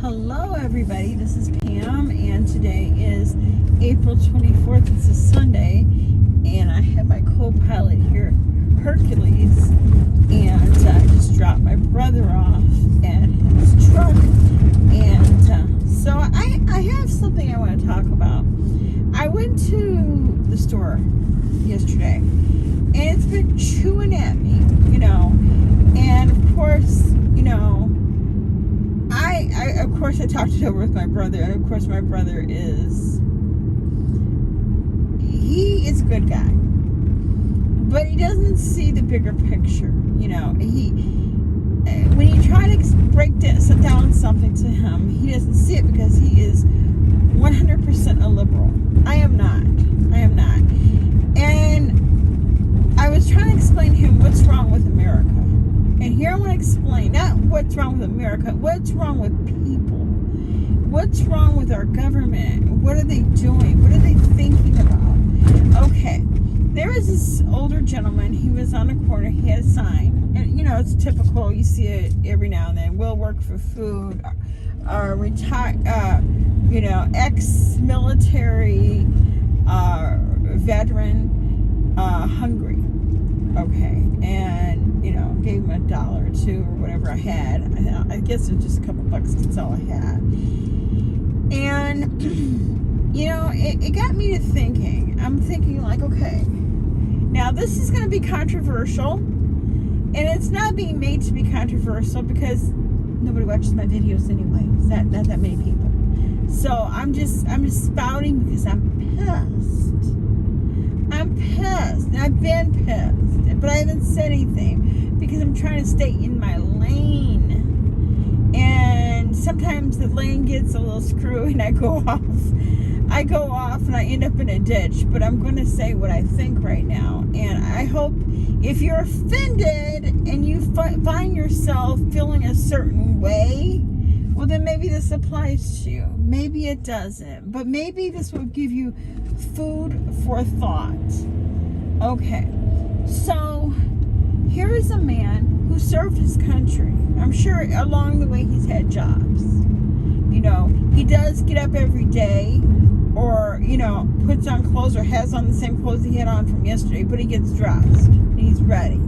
Hello everybody, this is Pam and today is April 24th. It's a Sunday and I have my co-pilot here, Hercules, and I just dropped my brother off at his truck, and so I have something I want to talk about. I went to the store yesterday and it's been chewing at me, and of course, I talked it over with my brother, and of course my brother is a good guy, but he doesn't see the bigger picture. When you try to break down something to him, he doesn't see it because he is 100% a liberal. I am not, and I was trying to explain to him what's wrong with America. And here I want to explain, not what's wrong with America, what's wrong with people. What's wrong with our government? What are they doing? What are they thinking about? Okay, there was this older gentleman. He was on the corner. He had a sign. And, it's typical. You see it every now and then. Will work for food. Ex-military veteran, hungry. Okay, and gave him $1 or $2 or whatever I had. I guess it was just a couple bucks. That's all I had. And it got me to thinking. I'm thinking like, okay, now this is going to be controversial, and it's not being made to be controversial because nobody watches my videos anyway. Not that many people. So I'm just spouting because I'm pissed. And I've been pissed, but I haven't said anything because I'm trying to stay in my lane. And sometimes the lane gets a little screwy and I go off and I end up in a ditch. But I'm going to say what I think right now. And I hope if you're offended and you find yourself feeling a certain way, well, then maybe this applies to you. Maybe it doesn't. But maybe this will give you food for thought. Okay. So, here is a man who served his country. I'm sure along the way he's had jobs. He does get up every day or, puts on clothes or has on the same clothes he had on from yesterday, but he gets dressed and he's ready.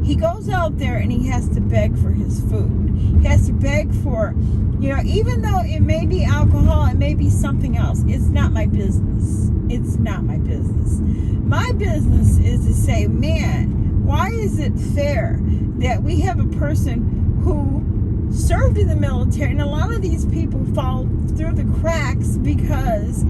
He goes out there and he has to beg for his food. He has to beg for, even though it may be alcohol, it may be something else. It's not my business. It's not my business. My business is to say, man, why is it fair that we have a person who served in the military, and a lot of these people fall through the cracks because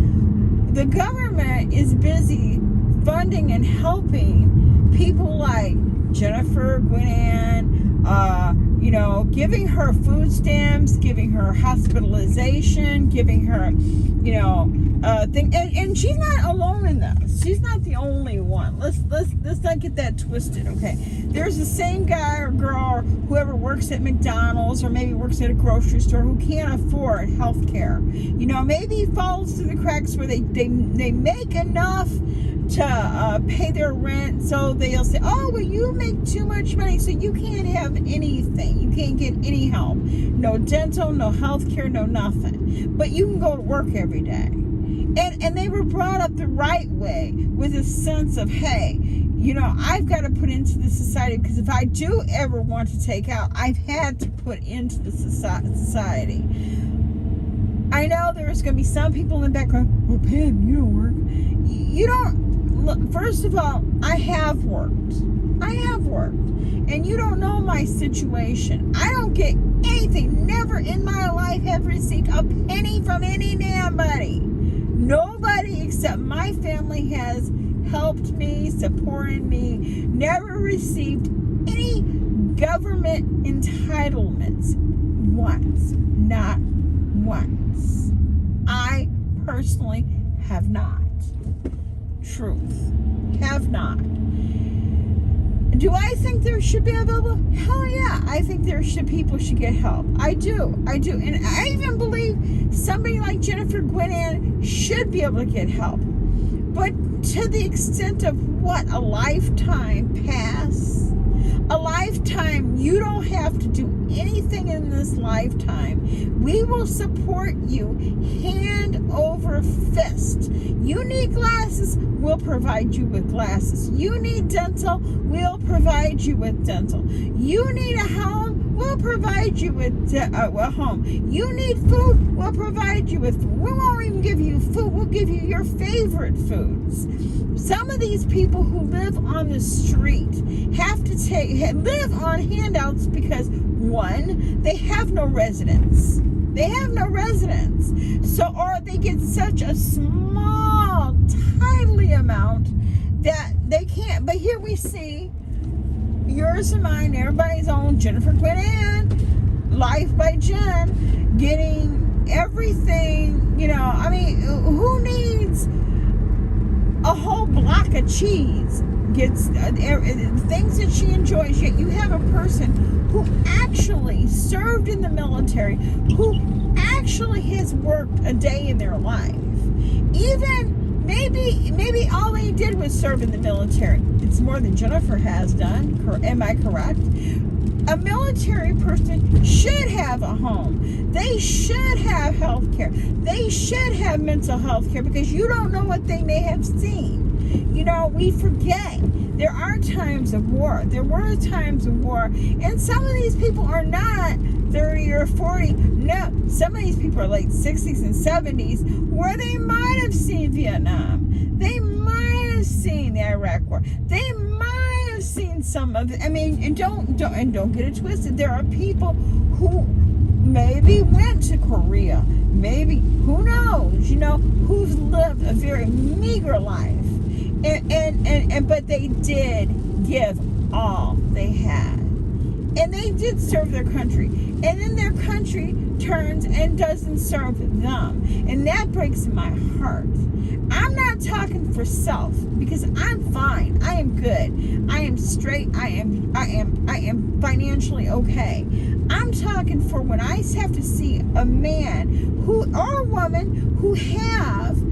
the government is busy funding and helping people like Jennifer Gwinan, giving her food stamps, giving her hospitalization, giving her, thing. And she's not alone in this. She's not the only one. Let's not get that twisted, okay? There's the same guy or girl or whoever works at McDonald's or maybe works at a grocery store who can't afford health care. Maybe he falls through the cracks where they make enough to pay their rent, so they'll say, oh, well, you make too much money, so you can't have anything. You can't get any help. No dental, no health care, no nothing. But you can go to work every day. And they were brought up the right way with a sense of, hey, I've got to put into the society because if I do ever want to take out, I've had to put into the society. I know there's going to be some people in the background, well, Pam, you don't work. You don't. Look, first of all, I have worked. And you don't know my situation. I don't get anything. Never in my life have received a penny from any damn buddy. Nobody except my family has helped me, supported me. Never received any government entitlements once. Not once. I personally have not. Truth. Have not. Do I think there should be available? Hell yeah. I think people should get help. I do. And I even believe somebody like Jennifer Gwinan should be able to get help. But to the extent of what, a lifetime pass? a lifetime. You don't have to do anything in this lifetime. We will support you hand over fist. You need glasses, we'll provide you with glasses. You need dental, we'll provide you with dental. You need a home, we'll provide you with a home. You need food, we'll provide you with food. We won't even give you food, we'll give you your favorite foods. Some of these people who live on the street have to live on handouts because, one, they have no residence. They have no residence. So, or they get such a small, tiny amount that they can't. But here we see yours and mine, everybody's own, Jennifer Gwynn, Life by Jen, getting everything, I mean, who needs a whole block of cheese? Gets things that she enjoys, yet you have a person who actually served in the military, who actually has worked a day in their life. Even maybe all they did was serve in the military. It's more than Jennifer has done. Am I correct? A military person should have a home. They should have health care. They should have mental health care, because you don't know what they may have seen. We forget. There are times of war. There were times of war. And some of these people are not 30 or 40. No, some of these people are late 60s and 70s, where they might have seen Vietnam. They might have seen the Iraq War. They might have seen some of it. I mean, and don't get it twisted. There are people who maybe went to Korea. Maybe, who knows, who've lived a very meager life. But they did give all they had. And they did serve their country. And then their country turns and doesn't serve them. And that breaks my heart. I'm not talking for self, because I'm fine. I am good. I am straight. I am financially okay. I'm talking for when I have to see a man or a woman who have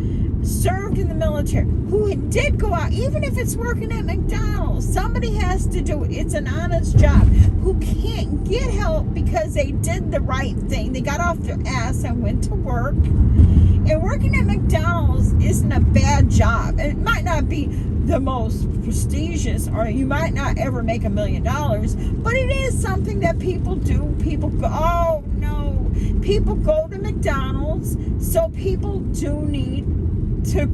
served in the military, who did go out, even if it's working at McDonald's, somebody has to do it. It's an honest job. Who can't get help because they did the right thing. They got off their ass and went to work. And working at McDonald's isn't a bad job. It might not be the most prestigious, or you might not ever make $1 million, but it is something that people do. People go, people go to McDonald's, so people do need to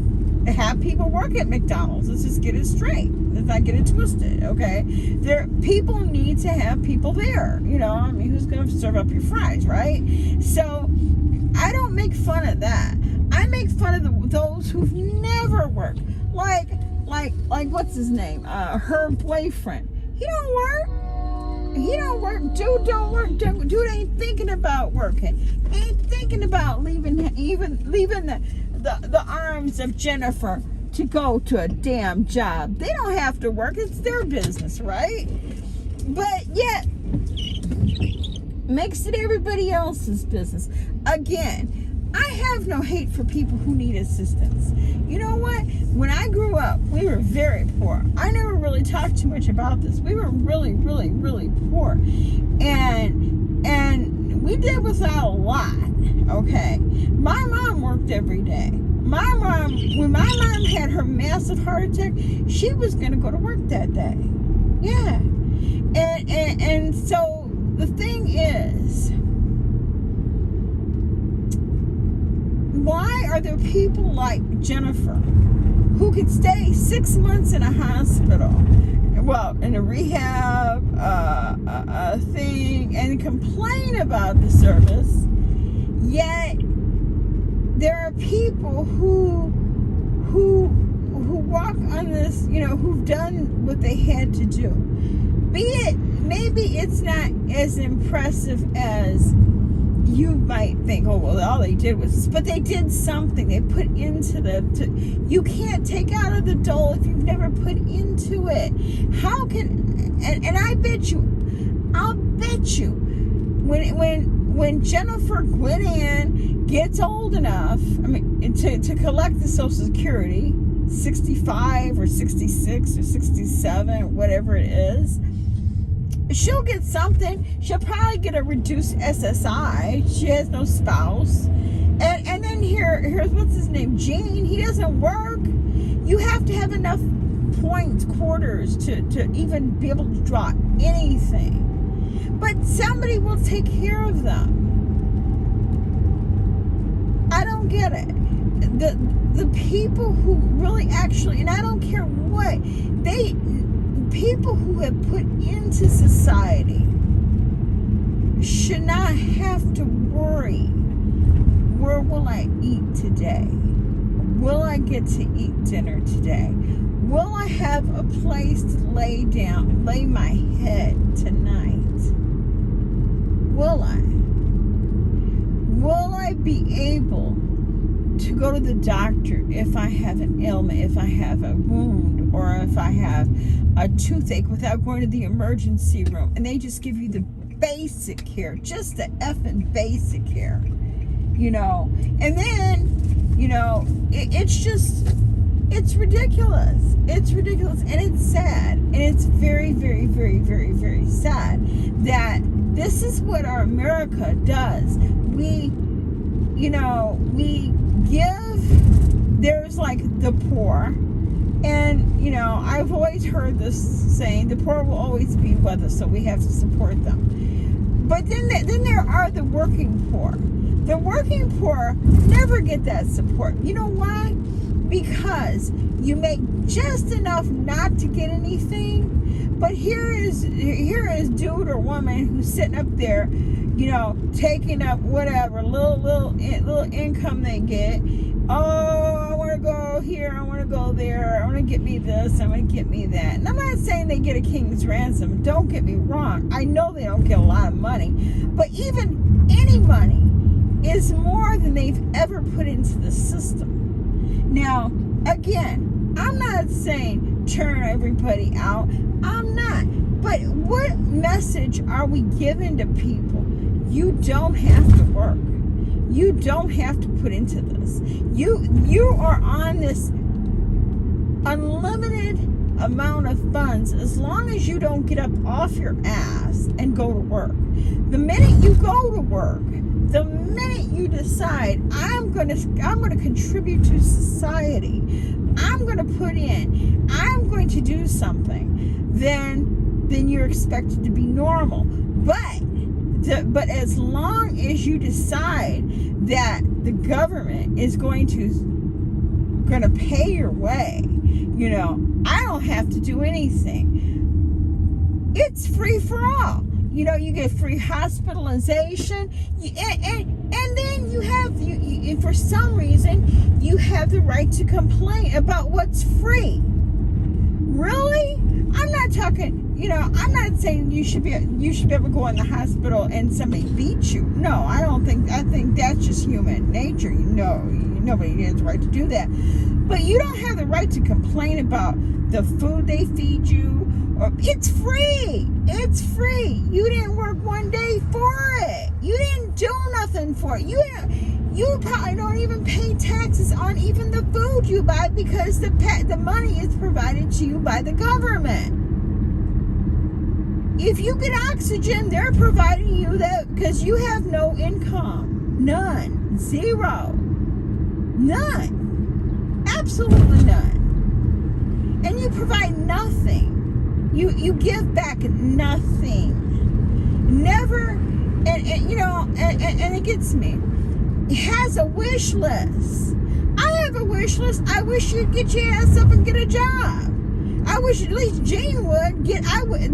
have people work at McDonald's. Let's just get it straight. Let's not get it twisted, okay? People need to have people there. Who's going to serve up your fries, right? So I don't make fun of that. I make fun of those who've never worked. Like what's his name? Her boyfriend. He don't work. Dude don't work. Dude ain't thinking about working. Ain't thinking about leaving the arms of Jennifer to go to a damn job. They don't have to work. It's their business, right? But yet makes it everybody else's business. Again, I have no hate for people who need assistance. You know what? When I grew up, we were very poor. I never really talked too much about this. We were really, really, really poor. And we did without a lot, okay? My mom worked every day. When my mom had her massive heart attack, she was going to go to work that day. Yeah. And so the thing is, why are there people like Jennifer who could stay 6 months in a hospital, in a rehab thing, and complain about the service, yet there are people who walk on this, who've done what they had to do. Maybe it's not as impressive as you might think. Oh, well, all they did was, but they did something. They put into you can't take out of the dole if you've never put into it. How can, and I'll bet you, when Jennifer Gwynn gets old enough, to collect the Social Security, 65 or 66 or 67 or whatever it is, she'll get something. She'll probably get a reduced SSI. She has no spouse. And then here's what's his name? Gene. He doesn't work. You have to have enough points, quarters to even be able to draw anything. But somebody will take care of them. I don't get it. The people who really actually, and I don't care what, people who have put into society should not have to worry, where will I eat today? Will I get to eat dinner today? Will I have a place to lay my head tonight? Will I? Will I be able to go to the doctor if I have an ailment, if I have a wound, or if I have a toothache without going to the emergency room? And they just give you the basic care, just the effing basic care, And then, it's ridiculous. It's ridiculous, and it's sad, and it's very, very, very, very, very sad that this is what our America does. We give, there's like the poor, and I've always heard this saying, the poor will always be with us, so we have to support them. But then there are the working poor. The working poor never get that support. You know why? Because you make just enough not to get anything, but here is dude or woman who's sitting up there, taking up whatever little income they get. Oh, I want to go here, I want to go there, I want to get me this, I want to get me that. And I'm not saying they get a king's ransom. Don't get me wrong. I know they don't get a lot of money, but even any money is more than they've ever put into the system. Now, again, I'm not saying turn everybody out. I'm not. But what message are we giving to people? You don't have to work. You don't have to put into this. You are on this unlimited amount of funds as long as you don't get up off your ass and go to work. The minute you go to work, the minute you decide I'm going to contribute to society, I'm going to put in, I'm going to do something, then you're expected to be normal. But as long as you decide that the government is going to pay your way, I don't have to do anything. It's free for all. You get free hospitalization, and then you have, for some reason, you have the right to complain about what's free. Really? I'm not talking, I'm not saying you should be able to go in the hospital and somebody beat you. No, I think that's just human nature. Nobody has the right to do that. But you don't have the right to complain about the food they feed you. It's free. It's free. You didn't work one day for it. You didn't do nothing for it. You probably don't even pay taxes on even the food you buy because the money is provided to you by the government. If you get oxygen, they're providing you that because you have no income. None. Zero. None. Absolutely none. And you provide nothing. You give back nothing. Never, and it gets me. He has a wish list. I have a wish list. I wish you'd get your ass up and get a job. I wish at least Jane would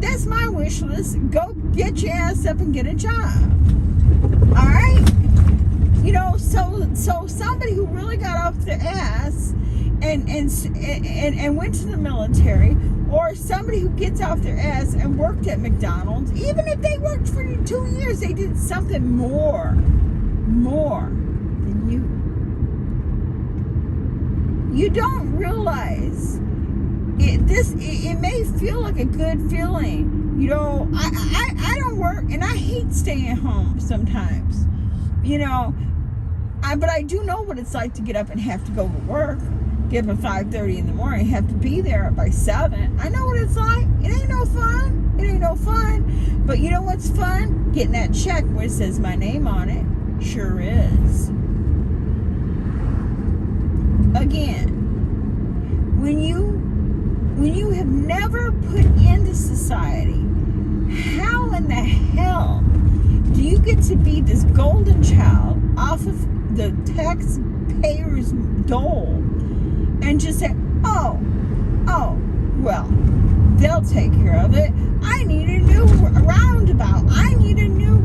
that's my wish list. Go get your ass up and get a job. All right? So somebody who really got off their ass and went to the military, or somebody who gets off their ass and worked at McDonald's, even if they worked for 2 years, they did something more than you. You don't realize it may feel like a good feeling. I don't work, and I hate staying home sometimes. But I do know what it's like to get up and have to go to work. Get up at 5:30 in the morning, have to be there by 7. I know what it's like. It ain't no fun. It ain't no fun. But you know what's fun? Getting that check where it says my name on it. Sure is. Again, when you have never put into society, how in the hell do you get to be this golden child off of the taxpayers' dole and just say, oh, well, they'll take care of it. I need a new roundabout. I need a new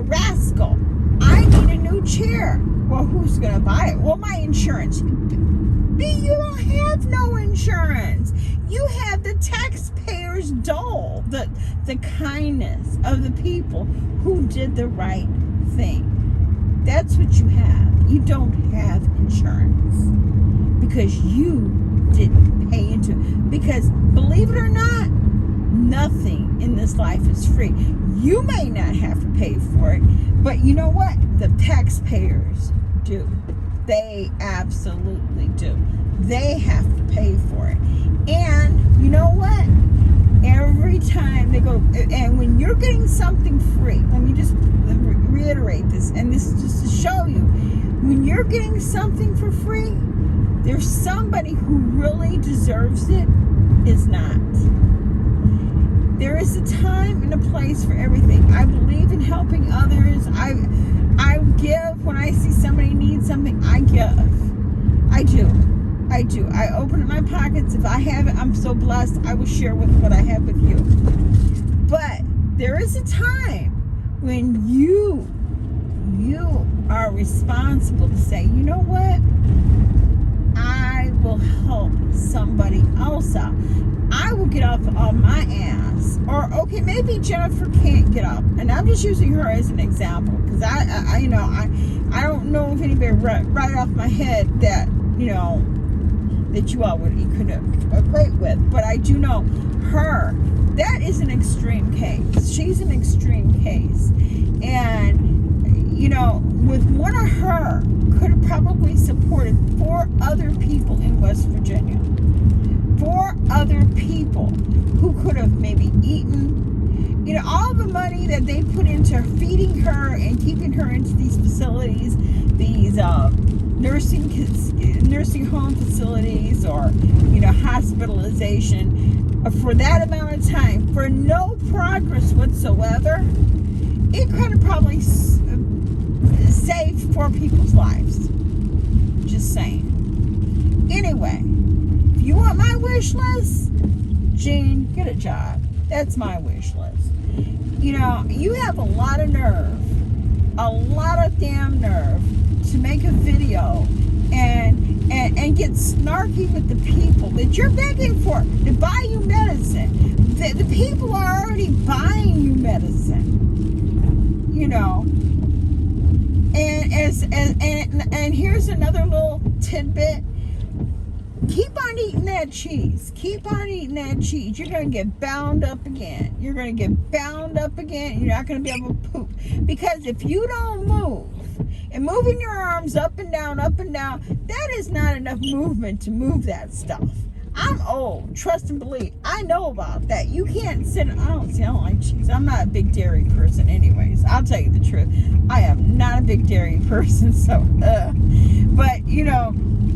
rascal. I need a new chair. Well, who's going to buy it? Well, my insurance. B, you don't have no insurance. You have the taxpayers' dole, the kindness of the people who did the right thing. That's what you have. You don't have insurance because you didn't pay into it. Because believe it or not, nothing in this life is free. You may not have to pay for it, but you know what? The taxpayers do. They absolutely do. They have to pay for it. And you know what? Every time they go, and when you're getting something free, let me just reiterate this, and this is just to show you, when you're getting something for free, there's somebody who really deserves it is not. There is a time and a place for everything. I believe in helping others. I give when I see somebody needs something. I give. I do. I open up my pockets. If I have it, I'm so blessed. I will share with what I have with you. But there is a time when you are responsible to say, you know what? I will help somebody else out. I will get off on my ass. Or, okay, maybe Jennifer can't get up. And I'm just using her as an example. Because I don't know if anybody right off my head that, that you all could equate with. But I do know her. That is an extreme case. She's an extreme case. And, with one of her, could have probably supported 4 other people in West Virginia. 4 other people who could have maybe eaten, all the money that they put into feeding her and keeping her into these facilities, these nursing home facilities, or hospitalization for that amount of time for no progress whatsoever. It could have probably saved 4 people's lives. Just saying. Anyway, if you want my wish list, Jean, get a job. That's my wish list. You have a lot of nerve, a lot of damn nerve to make a video and get snarky with the people that you're begging for to buy you medicine. The people are already buying you medicine. And here's another little tidbit. Keep on eating that cheese. Keep on eating that cheese. You're going to get bound up again. You're not going to be able to poop. Because if you don't move, and moving your arms up and down, that is not enough movement to move that stuff. I'm old. Trust and believe. I know about that. You can't sit. I don't like cheese. I'm not a big dairy person anyways. I'll tell you the truth. I am not a big dairy person. So, but,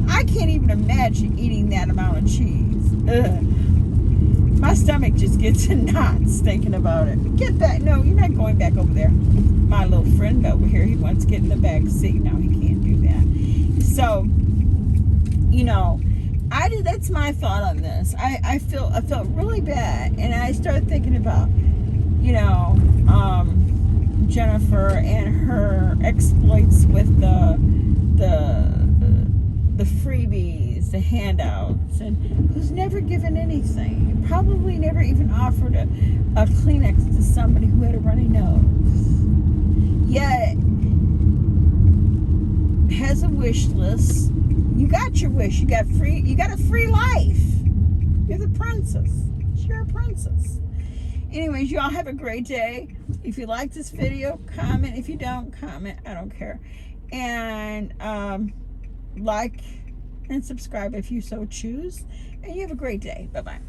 I can't even imagine eating that amount of cheese. My stomach just gets in knots thinking about it. Get back. No, you're not going back over there. My little friend over here, he wants to get in the back seat. No, he can't do that. So, that's my thought on this. I felt really bad, and I started thinking about, Jennifer and her exploits with the freebies, the handouts, and who's never given anything. Probably never even offered a Kleenex to somebody who had a runny nose. Yet has a wish list. You got your wish. You got a free life. You're the princess. You're a princess. Anyways, you all have a great day. If you like this video, comment. If you don't, comment. I don't care. And like and subscribe if you so choose. And you have a great day. Bye-bye.